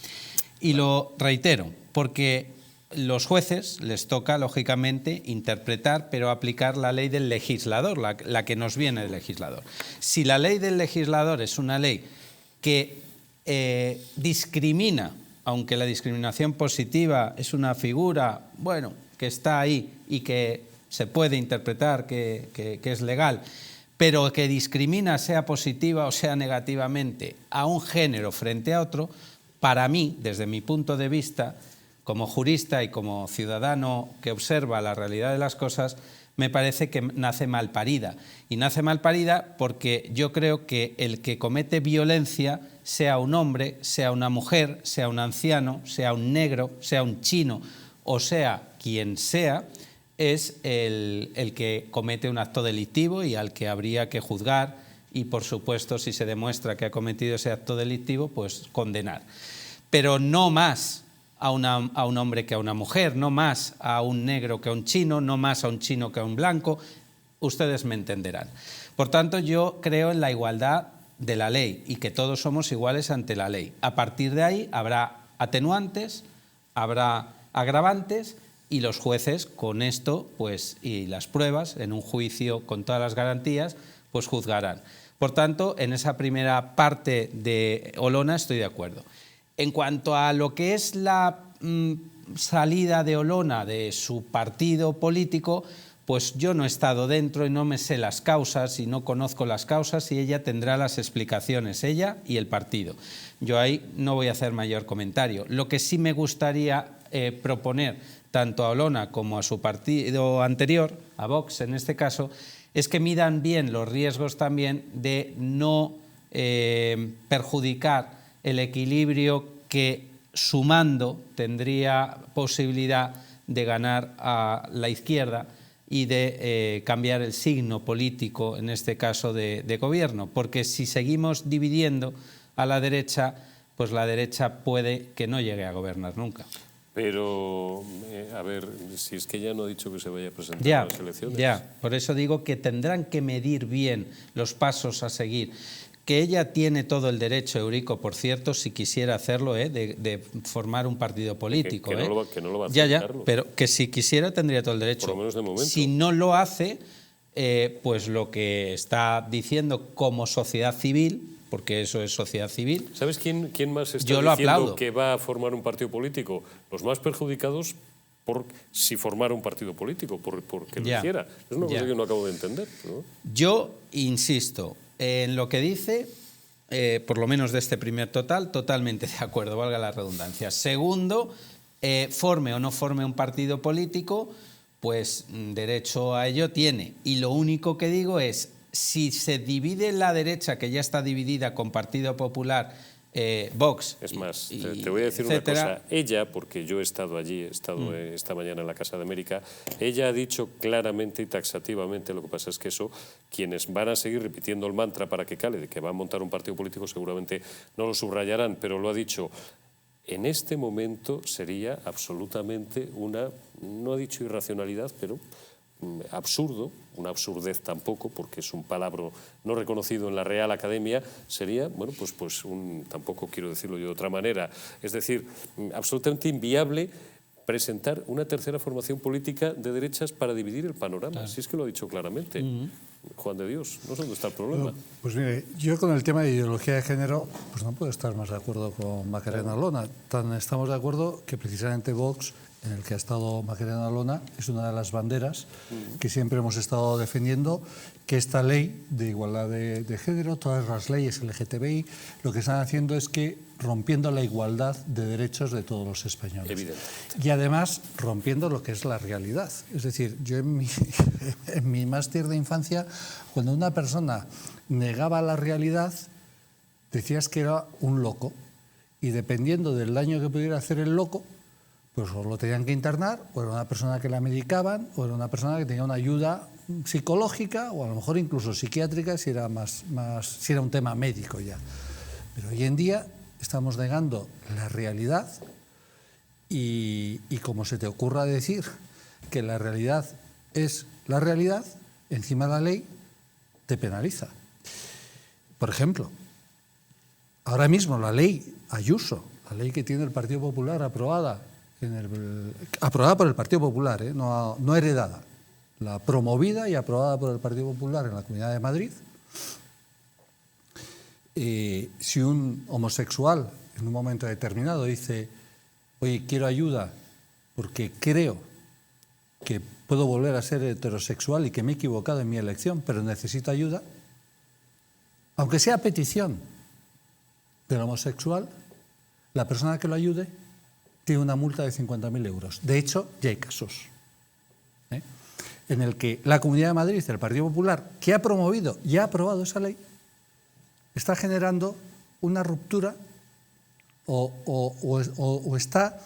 Y lo reitero, porque los jueces les toca, lógicamente, interpretar, pero aplicar la ley del legislador, la que nos viene del legislador. Si la ley del legislador es una ley que discrimina, aunque la discriminación positiva es una figura, bueno, que está ahí y que se puede interpretar que es legal, pero que discrimina, sea positiva o sea negativamente, a un género frente a otro, para mí, desde mi punto de vista, como jurista y como ciudadano que observa la realidad de las cosas, me parece que nace mal parida. Y nace mal parida porque yo creo que el que comete violencia, sea un hombre, sea una mujer, sea un anciano, sea un negro, sea un chino o sea quien sea, es el que comete un acto delictivo y al que habría que juzgar y, por supuesto, si se demuestra que ha cometido ese acto delictivo, pues condenar. Pero no más a un hombre que a una mujer, no más a un negro que a un chino, no más a un chino que a un blanco. Ustedes me entenderán. Por tanto, yo creo en la igualdad de la ley y que todos somos iguales ante la ley. A partir de ahí habrá atenuantes, habrá agravantes y los jueces con esto, pues, y las pruebas en un juicio con todas las garantías, pues juzgarán. Por tanto, en esa primera parte de Olona estoy de acuerdo. En cuanto a lo que es la salida de Olona de su partido político, pues yo no he estado dentro y no me sé las causas y no conozco las causas y ella tendrá las explicaciones, ella y el partido. Yo ahí no voy a hacer mayor comentario. Lo que sí me gustaría proponer tanto a Olona como a su partido anterior, a Vox en este caso, es que midan bien los riesgos también de no perjudicar el equilibrio que sumando tendría posibilidad de ganar a la izquierda y de cambiar el signo político, en este caso de gobierno, porque si seguimos dividiendo a la derecha, pues la derecha puede que no llegue a gobernar nunca. Pero, a ver, si es que ya no ha dicho que se vaya a presentar a las elecciones. Ya, por eso digo que tendrán que medir bien los pasos a seguir. Que ella tiene todo el derecho, Eurico, por cierto, si quisiera hacerlo, de formar un partido político. Que no lo va a hacer, ya, Carlos. pero que si quisiera tendría todo el derecho. Por lo menos de momento. Si no lo hace, pues lo que está diciendo como sociedad civil, porque eso es sociedad civil. ¿Sabes quién más está diciendo aplaudo. Que va a formar un partido político? Los más perjudicados por si formara un partido político, porque lo hiciera. Es una cosa que no acabo de entender, ¿no? Yo insisto en lo que dice, por lo menos de este primer totalmente de acuerdo, valga la redundancia. Segundo, forme o no forme un partido político, pues derecho a ello tiene. Y lo único que digo es, si se divide la derecha, que ya está dividida con Partido Popular Vox. Es más, te voy a decir una cosa. Ella, porque yo he estado allí, he estado esta mañana en la Casa de América, ella ha dicho claramente y taxativamente, lo que pasa es que eso, quienes van a seguir repitiendo el mantra para que cale, de que va a montar un partido político, seguramente no lo subrayarán, pero lo ha dicho. En este momento sería absolutamente una, no ha dicho irracionalidad, pero absurdo, una absurdez tampoco, porque es un palabra no reconocido en la Real Academia, sería, bueno, pues tampoco quiero decirlo yo de otra manera, es decir, absolutamente inviable presentar una tercera formación política de derechas para dividir el panorama. Claro. Si es que lo ha dicho claramente. Juan de Dios, no sé dónde está el problema. No, pues mire, yo con el tema de ideología de género, pues no puedo estar más de acuerdo con Macarena Olona. Tan estamos de acuerdo que precisamente Vox, en el que ha estado Macarena Olona, es una de las banderas que siempre hemos estado defendiendo, que esta ley de igualdad de género, todas las leyes LGTBI, lo que están haciendo es que rompiendo la igualdad de derechos de todos los españoles. Evidente. Y además rompiendo lo que es la realidad. Es decir, yo en mi más tierna infancia, cuando una persona negaba la realidad, decías que era un loco. Y dependiendo del daño que pudiera hacer el loco, pues o lo tenían que internar, o era una persona que la medicaban, o era una persona que tenía una ayuda psicológica, o a lo mejor incluso psiquiátrica, si era si era un tema médico ya. Pero hoy en día estamos negando la realidad y como se te ocurra decir que la realidad es la realidad, encima la ley te penaliza. Por ejemplo, ahora mismo la ley Ayuso, la ley que tiene el Partido Popular aprobada por el Partido Popular, no heredada, la promovida y aprobada por el Partido Popular en la Comunidad de Madrid. Si un homosexual en un momento determinado dice, oye, quiero ayuda porque creo que puedo volver a ser heterosexual y que me he equivocado en mi elección, pero necesito ayuda, aunque sea a petición del homosexual, la persona que lo ayude tiene una multa de 50.000 euros. De hecho, ya hay casos en el que la Comunidad de Madrid, el Partido Popular, que ha promovido y ha aprobado esa ley, está generando una ruptura o está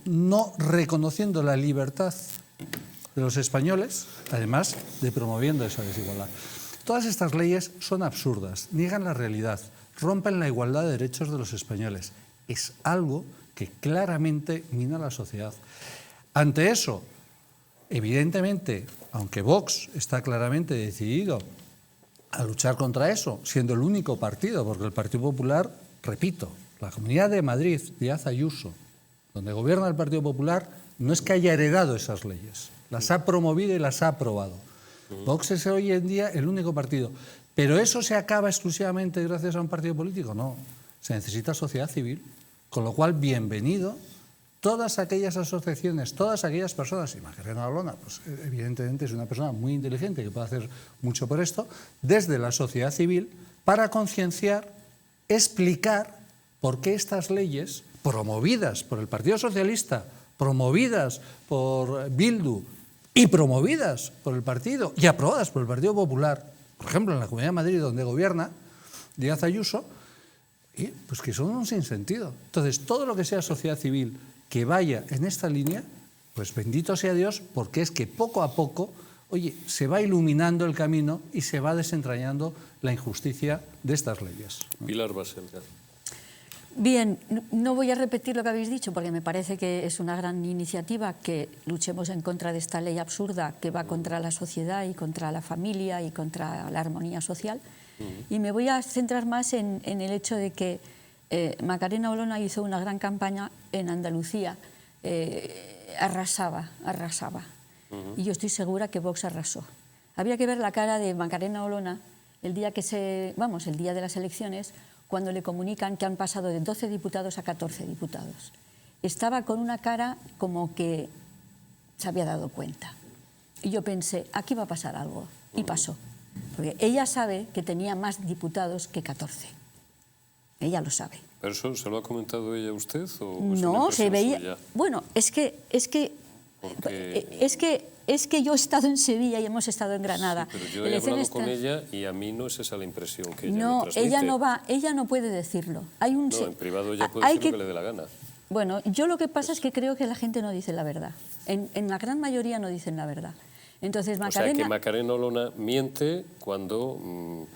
no reconociendo la libertad de los españoles, además de promoviendo esa desigualdad. Todas estas leyes son absurdas, niegan la realidad, rompen la igualdad de derechos de los españoles. Es algo que claramente mina la sociedad. Ante eso, evidentemente, aunque Vox está claramente decidido a luchar contra eso, siendo el único partido, porque el Partido Popular, repito, la Comunidad de Madrid, Díaz Ayuso, donde gobierna el Partido Popular, no es que haya heredado esas leyes, las ha promovido y las ha aprobado. Vox es hoy en día el único partido. ¿Pero eso se acaba exclusivamente gracias a un partido político? No, se necesita sociedad civil, con lo cual, bienvenido todas aquellas asociaciones, todas aquellas personas, y Macarena Olona, pues evidentemente es una persona muy inteligente que puede hacer mucho por esto, desde la sociedad civil, para concienciar, explicar por qué estas leyes, promovidas por el Partido Socialista, promovidas por Bildu y promovidas por el partido y aprobadas por el Partido Popular, por ejemplo en la Comunidad de Madrid donde gobierna Díaz Ayuso, pues que son un sinsentido. Entonces, todo lo que sea sociedad civil que vaya en esta línea, pues bendito sea Dios, porque es que poco a poco, oye, se va iluminando el camino y se va desentrañando la injusticia de estas leyes. Pilar Baselga. Bien, no voy a repetir lo que habéis dicho porque me parece que es una gran iniciativa que luchemos en contra de esta ley absurda que va contra la sociedad y contra la familia y contra la armonía social. Y me voy a centrar más en el hecho de que Macarena Olona hizo una gran campaña en Andalucía, arrasaba. Y yo estoy segura que Vox arrasó. Había que ver la cara de Macarena Olona el día el día de las elecciones, cuando le comunican que han pasado de 12 diputados a 14 diputados. Estaba con una cara como que se había dado cuenta. Y yo pensé, aquí va a pasar algo. Y pasó. Porque ella sabe que tenía más diputados que 14. Ella lo sabe. ¿Pero eso se lo ha comentado ella a usted? ¿O no, se veía... Bueno, es que Es que yo he estado en Sevilla y hemos estado en Granada. Sí, pero yo he hablado con ella y a mí no es esa la impresión que ella me transmite. Ella no puede decirlo. En privado ella puede decir lo que le dé la gana. Bueno, yo lo que pasa es que creo que la gente no dice la verdad. En la gran mayoría no dicen la verdad. Entonces, Macarena... O sea, que Macarena Olona miente cuando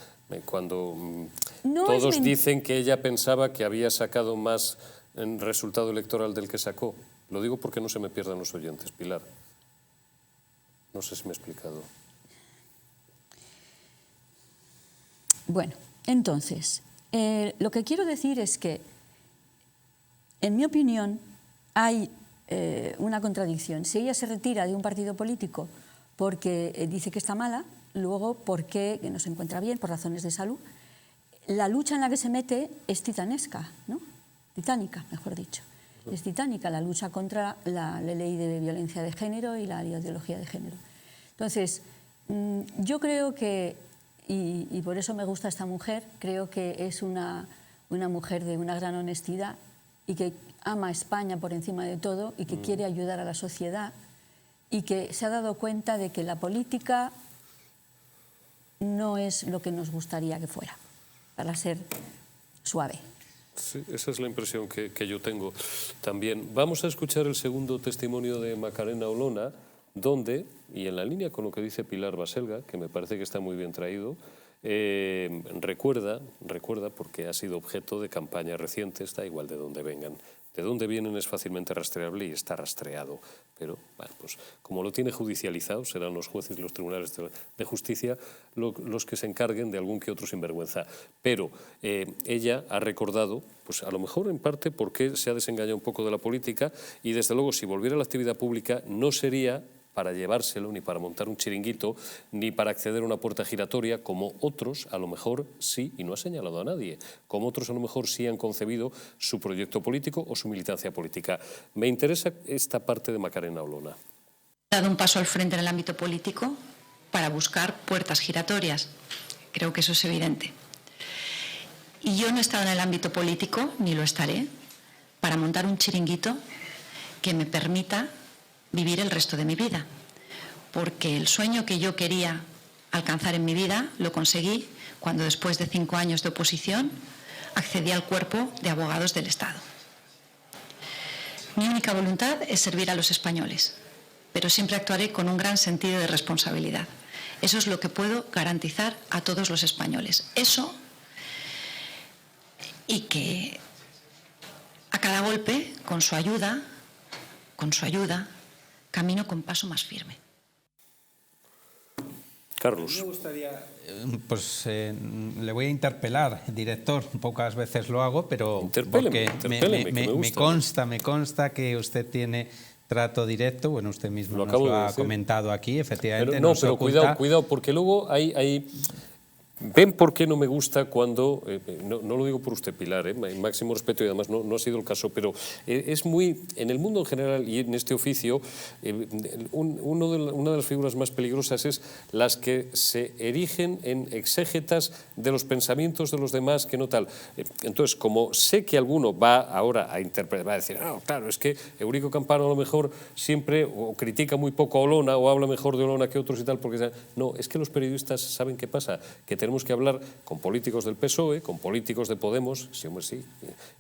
todos dicen que ella pensaba que había sacado más resultado electoral del que sacó. Lo digo porque no se me pierdan los oyentes, Pilar. No sé si me he explicado. Bueno, entonces, lo que quiero decir es que, en mi opinión, hay una contradicción. Si ella se retira de un partido político porque dice que está mala, luego porque no se encuentra bien por razones de salud, la lucha en la que se mete es titanesca, ¿no? Titánica, mejor dicho. Es titánica la lucha contra la ley de violencia de género y la ideología de género. Entonces, yo creo que, y por eso me gusta esta mujer, creo que es una mujer de una gran honestidad y que ama a España por encima de todo y que quiere ayudar a la sociedad y que se ha dado cuenta de que la política no es lo que nos gustaría que fuera, para ser suave. Sí, esa es la impresión que yo tengo también. Vamos a escuchar el segundo testimonio de Macarena Olona, donde, y en la línea con lo que dice Pilar Baselga, que me parece que está muy bien traído, recuerda, porque ha sido objeto de campañas recientes, da igual de dónde vengan. De dónde vienen es fácilmente rastreable y está rastreado. Pero, bueno, pues como lo tiene judicializado, serán los jueces y los tribunales de justicia los que se encarguen de algún que otro sinvergüenza. Pero ella ha recordado, pues a lo mejor en parte porque se ha desengañado un poco de la política y desde luego si volviera a la actividad pública no sería para llevárselo, ni para montar un chiringuito, ni para acceder a una puerta giratoria, como otros a lo mejor sí, y no ha señalado a nadie, como otros a lo mejor sí han concebido su proyecto político o su militancia política. Me interesa esta parte de Macarena Olona. He dado un paso al frente en el ámbito político para buscar puertas giratorias. Creo que eso es evidente. Y yo no he estado en el ámbito político, ni lo estaré, para montar un chiringuito que me permita vivir el resto de mi vida, porque el sueño que yo quería alcanzar en mi vida lo conseguí cuando después de 5 años de oposición accedí al cuerpo de abogados del Estado. Mi única voluntad es servir a los españoles, pero siempre actuaré con un gran sentido de responsabilidad. Eso es lo que puedo garantizar a todos los españoles. Eso, y que a cada golpe, con su ayuda, camino con paso más firme. Carlos. Me gustaría, le voy a interpelar, director, pocas veces lo hago, pero porque me consta que usted tiene trato directo, bueno, usted mismo nos lo ha comentado aquí, efectivamente. Pero cuidado, porque luego hay ¿ven por qué no me gusta cuando, no lo digo por usted, Pilar, máximo respeto y además no ha sido el caso, pero es muy, en el mundo en general y en este oficio, una de las figuras más peligrosas es las que se erigen en exégetas de los pensamientos de los demás, que no tal. Entonces, como sé que alguno va ahora a interpretar, va a decir, no, claro, es que Eurico Campano a lo mejor siempre o critica muy poco a Olona o habla mejor de Olona que otros y tal, porque no, es que los periodistas saben qué pasa, que tenemos que hablar con políticos del PSOE, con políticos de Podemos, sí, hombre, sí,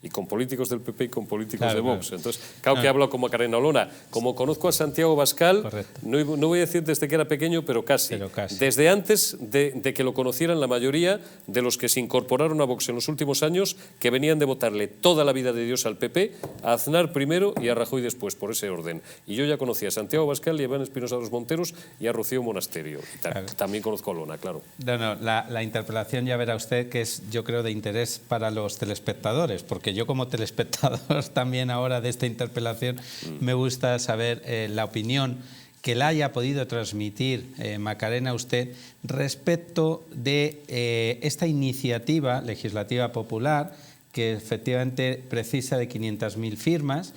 y con políticos del PP y con políticos de Vox. Entonces, claro que hablo con Macarena Olona. Como conozco a Santiago Abascal, no voy a decir desde que era pequeño, pero casi. Desde antes de que lo conocieran la mayoría de los que se incorporaron a Vox en los últimos años, que venían de votarle toda la vida de Dios al PP, a Aznar primero y a Rajoy después, por ese orden. Y yo ya conocía a Santiago Abascal y a Iván Espinosa de los Monteros y a Rocío Monasterio. Y también conozco a Olona, claro. No, la interpelación ya verá usted que es, yo creo, de interés para los telespectadores, porque yo como telespectador también ahora de esta interpelación me gusta saber la opinión que la haya podido transmitir Macarena a usted respecto de esta iniciativa legislativa popular que efectivamente precisa de 500.000 firmas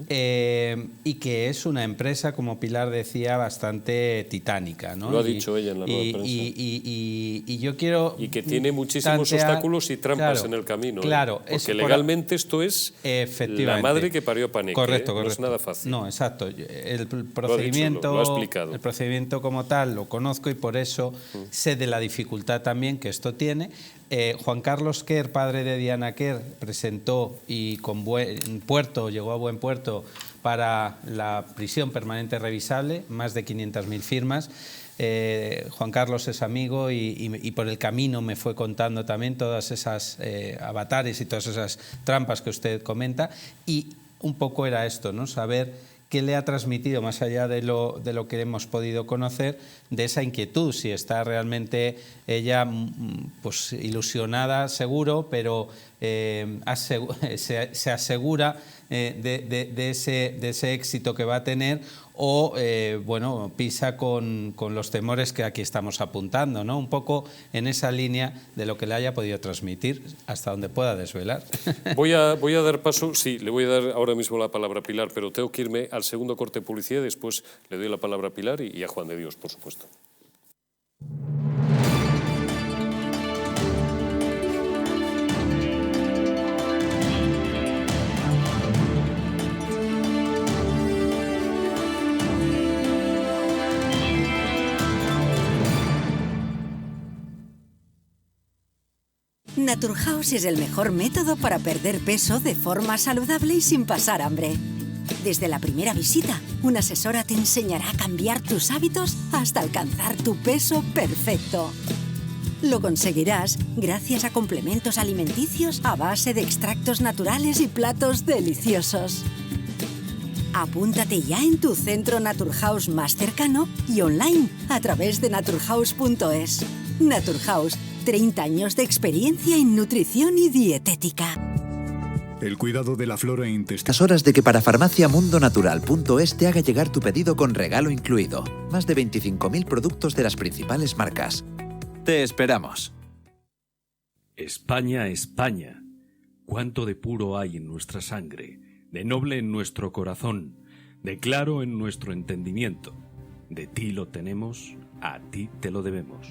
y que es una empresa, como Pilar decía, bastante titánica, ¿no? Lo ha dicho ella en la rueda de prensa. Y yo quiero... Y que tiene muchísimos obstáculos y trampas en el camino. Claro. Porque legalmente esto es la madre que parió a Paneque. Correcto. No es nada fácil. No, exacto. El procedimiento, lo ha explicado. El procedimiento como tal lo conozco y por eso sé de la dificultad también que esto tiene. Juan Carlos Quer, padre de Diana Quer, presentó y llegó a buen puerto para la prisión permanente revisable, más de 500.000 firmas. Juan Carlos es amigo y por el camino me fue contando también todas esas avatares y todas esas trampas que usted comenta, y un poco era esto, ¿no? Saber qué le ha transmitido, más allá de lo que hemos podido conocer, de esa inquietud, si está realmente ella pues ilusionada, seguro, pero se asegura de ese éxito que va a tener, o bueno, pisa con los temores que aquí estamos apuntando, ¿no? Un poco en esa línea de lo que le haya podido transmitir, hasta donde pueda desvelar. Voy a dar paso, sí, le voy a dar ahora mismo la palabra a Pilar, pero tengo que irme al segundo corte de publicidad y después le doy la palabra a Pilar y a Juan de Dios, por supuesto. Naturhaus es el mejor método para perder peso de forma saludable y sin pasar hambre. Desde la primera visita, una asesora te enseñará a cambiar tus hábitos hasta alcanzar tu peso perfecto. Lo conseguirás gracias a complementos alimenticios a base de extractos naturales y platos deliciosos. Apúntate ya en tu centro Naturhaus más cercano y online a través de naturhaus.es. Naturhaus, 30 años de experiencia en nutrición y dietética. El cuidado de la flora intestinal. Es horas de que parafarmaciamundonatural.es te haga llegar tu pedido con regalo incluido. Más de 25.000 productos de las principales marcas. Te esperamos. España, España. Cuánto de puro hay en nuestra sangre, de noble en nuestro corazón, de claro en nuestro entendimiento. De ti lo tenemos, a ti te lo debemos.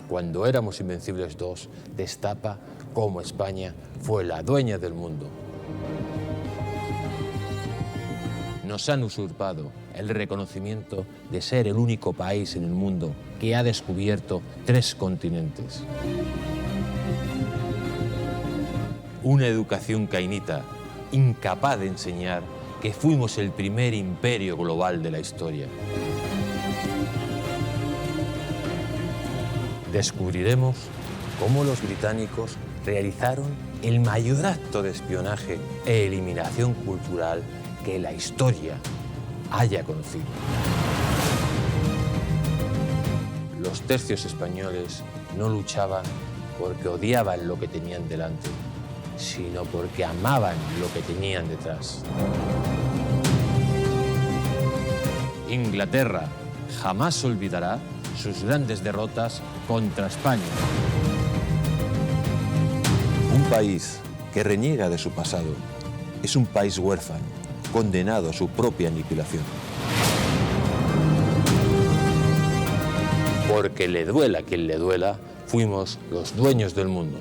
Cuando éramos Invencibles 2, destapa cómo España fue la dueña del mundo. Nos han usurpado el reconocimiento de ser el único país en el mundo que ha descubierto 3 continentes. Una educación cainita, incapaz de enseñar que fuimos el primer imperio global de la historia. Descubriremos cómo los británicos realizaron el mayor acto de espionaje e eliminación cultural que la historia haya conocido. Los tercios españoles no luchaban porque odiaban lo que tenían delante, sino porque amaban lo que tenían detrás. Inglaterra jamás olvidará sus grandes derrotas contra España. Un país que reniega de su pasado es un país huérfano, condenado a su propia aniquilación. Porque le duela a quien le duela, fuimos los dueños del mundo.